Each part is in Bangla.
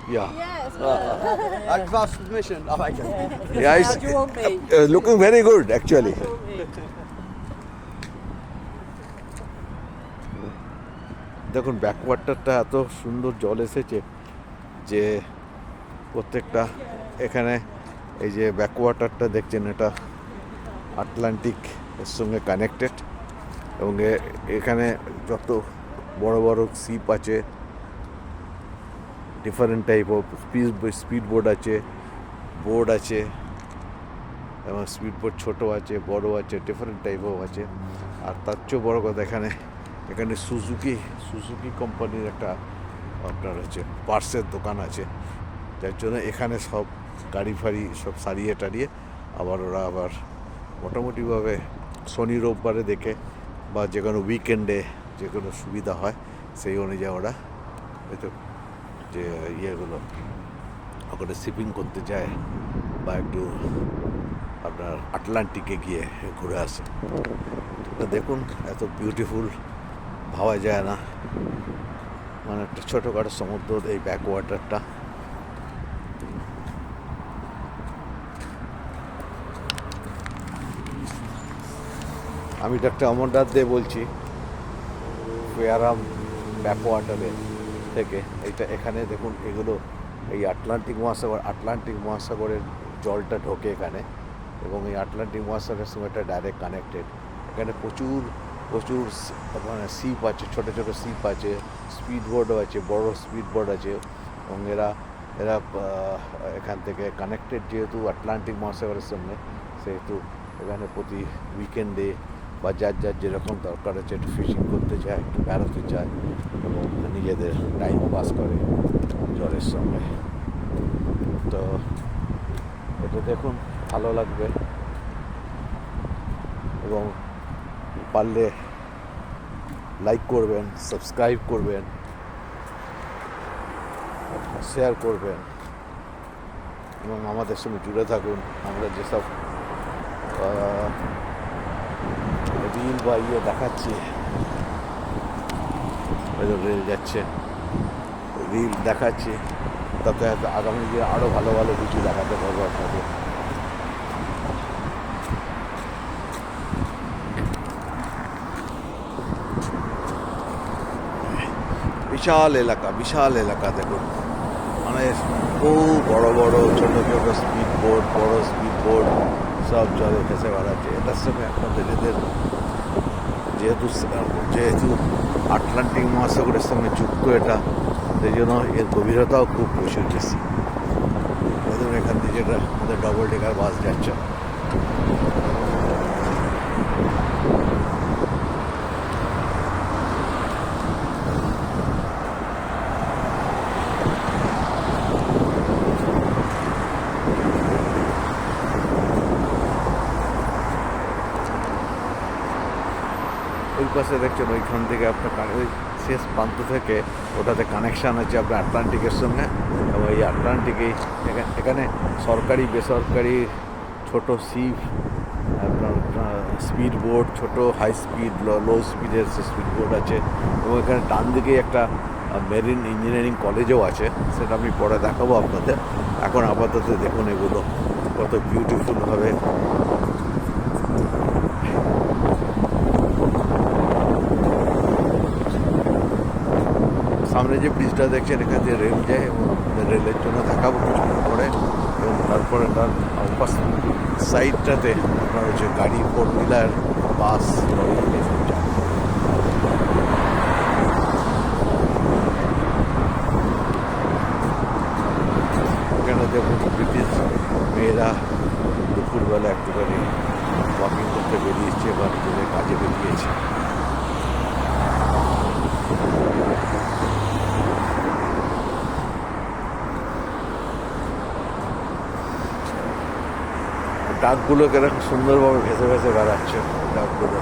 Yeah. Yes. Advance permission. Oh, I can. Yeah, it's You want me? looking very good actually. দেখুন ব্যাকওয়াটারটা এত সুন্দর জল এসেছে যে প্রত্যেকটা এখানে এই যে ব্যাকওয়াটারটা দেখছেন এটা আটলান্টিক এর সঙ্গে কানেক্টেড এবং এখানে যত বড় বড় শিপ আছে different type of speed boat আছে এবং স্পিড বোট ছোটো আছে বড় আছে ডিফারেন্ট টাইপও আছে আর তার চেয়েও বড় কথা এখানে সুজুকি কোম্পানির একটা আপনার হচ্ছে পার্টসের দোকান আছে যার জন্য এখানে সব গাড়ি ফাড়ি সব সারিয়ে টারিয়ে ওরা আবার মোটামুটিভাবে শনি রোববারে দেখে বা যে কোনো উইকেন্ডে যে কোনো সুবিধা হয় সেই অনুযায়ী ওরা হয়তো যে ইয়েগুলো ওখানে শিপিং করতে যায় বা একটু আপনার আটলান্টিকে গিয়ে ঘুরে আসে দেখুন এত বিউটিফুল ভাবা যায় না মানে একটা ছোটোখাটো সমুদ্র এই ব্যাকওয়াটারটা আমি ডাক্তার অমরনাথ দে বলছি পেয়ারাম ব্যাকওয়াটারে থেকে এখানে দেখুন এগুলো এই আটলান্টিক মহাসাগরের জলটা ঢোকে এখানে এবং এই আটলান্টিক মহাসাগরের সঙ্গে এটা ডাইরেক্ট কানেক্টেড এখানে প্রচুর মানে শিপ আছে ছোটো ছোটো শিপ আছে স্পিড বোটও আছে বড় স্পিড বোট আছে এবং এরা এখান থেকে কানেক্টেড যেহেতু আটলান্টিক মহাসাগরের সঙ্গে সেহেতু এখানে প্রতি উইকেন্ডে বা যার যেরকম দরকার আছে একটু ফিশিং করতে চায় একটু বেড়াতে চায় এবং নিজেদের টাইম পাস করে জলের সঙ্গে তো এটা দেখুন ভালো লাগবে এবং পারলে লাইক করবেন সাবস্ক্রাইব করবেন শেয়ার করবেন এবং আমাদের সঙ্গে জুড়ে থাকুন আমরা যেসব রিল বা দেখাচ্ছি রেল যাচ্ছে রিল দেখাচ্ছি তাতে আগামী দিনে আরও ভালো ভালো কিছু দেখাতে পারবো আপনাদের বিশাল এলাকা দেখুন মানে বহু বড় ছোটো স্পিড বোট সব জলে ভেসে বেড়াচ্ছে এটার সঙ্গে আপনাদের এদের যেহেতু আটলান্টিক মহাসাগরের সঙ্গে যুক্ত এটা সেই জন্য এর গভীরতাও খুব বেশি এখান থেকে যেটা আমাদের ডবল ডেকার বাস যাচ্ছে ওই পাশে দেখছেন ওইখান থেকে আপনার ওই শেষ প্রান্ত থেকে ওটাতে কানেকশান আছে আপনার আটলান্টিকের সঙ্গে এবং এই আটলান্টিকেই এখানে সরকারি বেসরকারি ছোট শিপ আপনার স্পিড বোট ছোট হাই স্পিড লো স্পিডের স্পিড বোট আছে এবং এখানে ডান দিকেই একটা মেরিন ইঞ্জিনিয়ারিং কলেজও আছে সেটা আমি পরে দেখাবো আপনাদের এখন আপাতত দেখুন এগুলো কত বিউটিফুলভাবে সামনে যে ব্রিজটা দেখছেন এখান দিয়ে রেল যায় এবং রেলের জন্য দেখাবো কিছুক্ষণ পরে এবং তারপরে তার সাইডটাতে আপনার হচ্ছে গাড়ি 4-wheeler বাস এখানে দেখুন ব্রিটিশ মেয়েরা দুপুরবেলা একটুখানি ওয়াকিং করতে বেরিয়েছে বা নিজেদের কাজে বেরিয়েছে ডাকগুলো কিরকম সুন্দরভাবে ভেসে বেড়াচ্ছে ডাকগুলো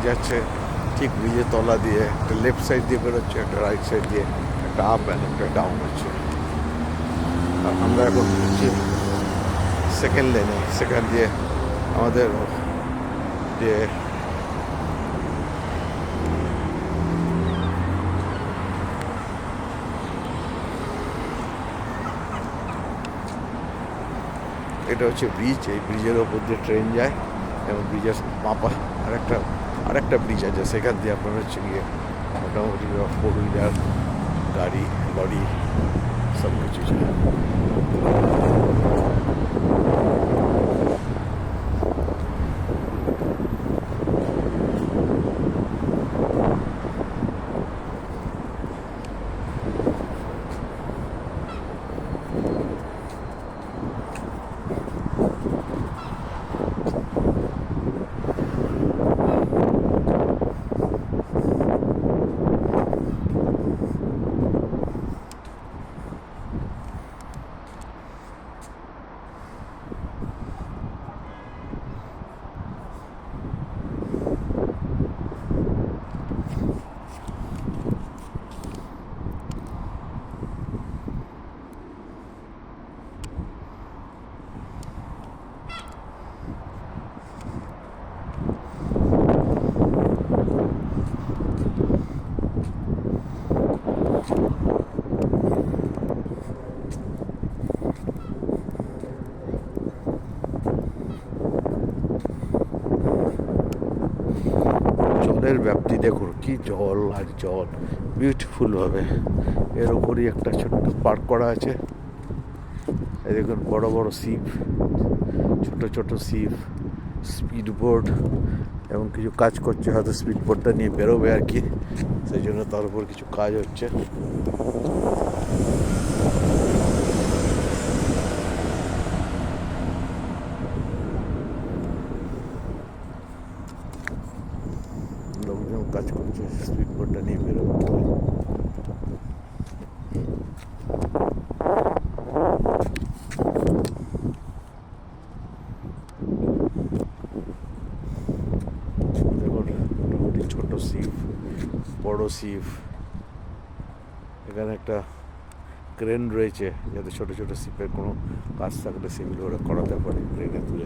যাচ্ছে ঠিক ব্রিজের তলা দিয়ে, একটা লেফট সাইড দিয়ে বেরোচ্ছে, একটা রাইট সাইড দিয়ে, একটা আপ অ্যান্ড একটা ডাউন হচ্ছে। আর আমরা এখন হচ্ছি সেকেন্ড লেনে, সেখান দিয়ে আমাদের যে এটা হচ্ছে ব্রিজ, এই ব্রিজের ওপর দিয়ে ট্রেন যায় এবং ব্রিজের পাপা আরেকটা ব্রিজ আছে, সেখান দিয়ে আপনার হচ্ছে গিয়ে মোটামুটি 4 হুইলার গাড়ি লরি সব কিছু যায়। জলের ব্যাপ্তি দেখুন, কি জল আর জল, বিউটিফুলভাবে। এর উপরই একটা ছোট্ট পার্ক করা আছে। এই দেখুন বড় বড় শিপ, ছোট ছোট শিপ, স্পিড বোট, এবং কিছু কাজ করছে, হয়তো স্পিড বোটটা নিয়ে বেরোবে আর কি, সেই জন্য তার উপর কিছু কাজ হচ্ছে। লোকজন কাজ করছে স্পিড বোটটা নিয়ে বেরোবে। দেখুন মোটামুটি ছোট শিপ, বড় শিপ, এখানে একটা ক্রেন রয়েছে যাতে ছোট ছোট শিপের কোনো কাজ থাকলে সেগুলো ওরা করাতে পারে ক্রেনে তুলে।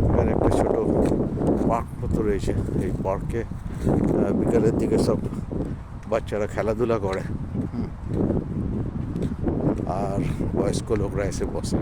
এখানে একটা ছোট পার্ক মতো রয়েছে, এই পার্কে বিকালের দিকে সব বাচ্চারা খেলাধুলা করে আর বয়স্ক লোকরা এসে বসে।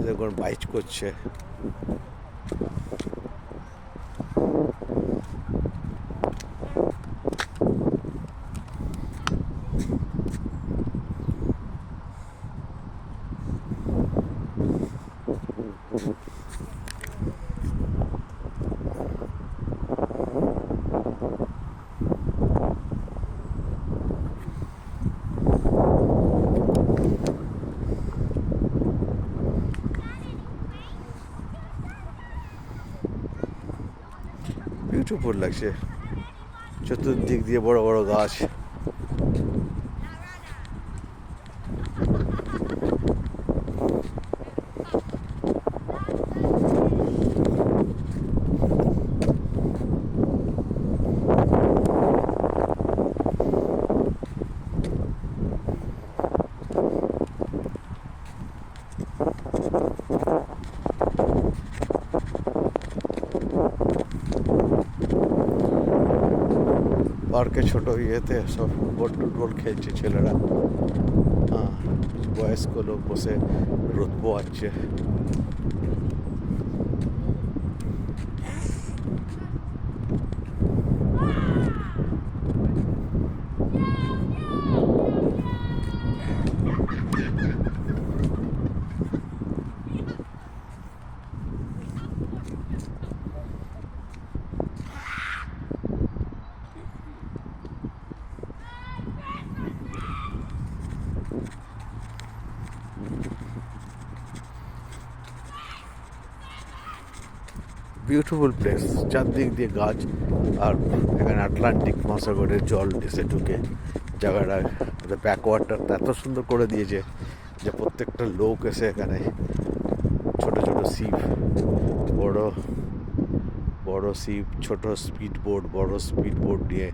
দেখুন বাইচ করছে। বিউটিফুল লাগছে, চতুর্দিক দিয়ে বড় বড় গাছ। পার্কে ছোট ইয়েতে সব ফুটবল খেলছে ছেলেরা, হ্যাঁ বয়স্ক লোক বসে রোদ পোয়াচ্ছে। বিউটিফুল প্লেস, চারদিক দিয়ে গাছ, আর এখানে আটলান্টিক মহাসাগরের জল এসে ঢুকে জায়গাটা, ব্যাকওয়াটারটা এত সুন্দর করে দিয়েছে যে প্রত্যেকটা লোক এসে এখানে ছোট ছোট শিপ, বড় বড় শিপ, ছোট স্পিড বোট, বড় স্পিড বোট নিয়ে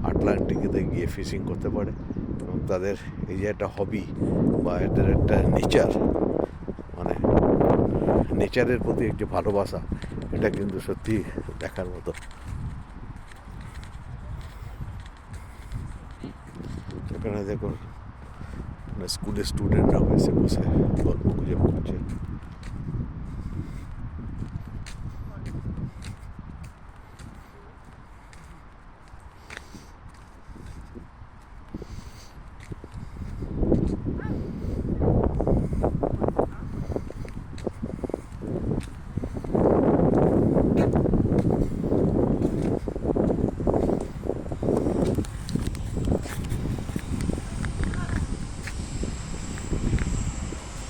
আটলান্টিকেতে গিয়ে ফিশিং করতে পারে। এবং তাদের এই যে একটা হবি বা এদের একটা নেচার, মানে নেচারের প্রতি যে ভালোবাসা, এটা কিন্তু সত্যি দেখার মতো। এখানে দেখুন স্কুলের স্টুডেন্টরাও এসে বসে গল্প গুজব করছে।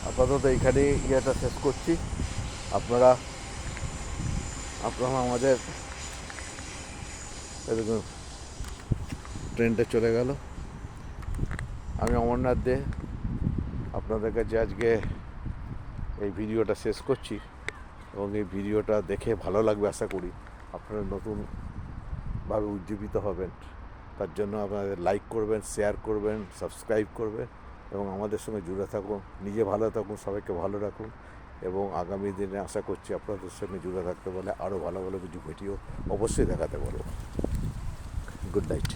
আপাতত এইখানেই ইয়েটা শেষ করছি। আপনারা আমাদের এরকম ট্রেনটা চলে গেল। আমি অমরনাথ দে আপনাদের কাছে আজকে এই ভিডিওটা শেষ করছি, এবং এই ভিডিওটা দেখে ভালো লাগবে আশা করি। আপনারা নতুনভাবে উজ্জীবিত হবেন, তার জন্য আপনাদের লাইক করবেন, শেয়ার করবেন, সাবস্ক্রাইব করবেন এবং আমাদের সঙ্গে জুড়ে থাকুন। নিজে ভালো থাকুন, সবাইকে ভালো রাখুন, এবং আগামী দিনে আশা করছি আপনাদের সঙ্গে জুড়ে থাকতে পারলে আরও ভালো ভালো কিছু ভিডিও অবশ্যই দেখাতে পারবো। Good night.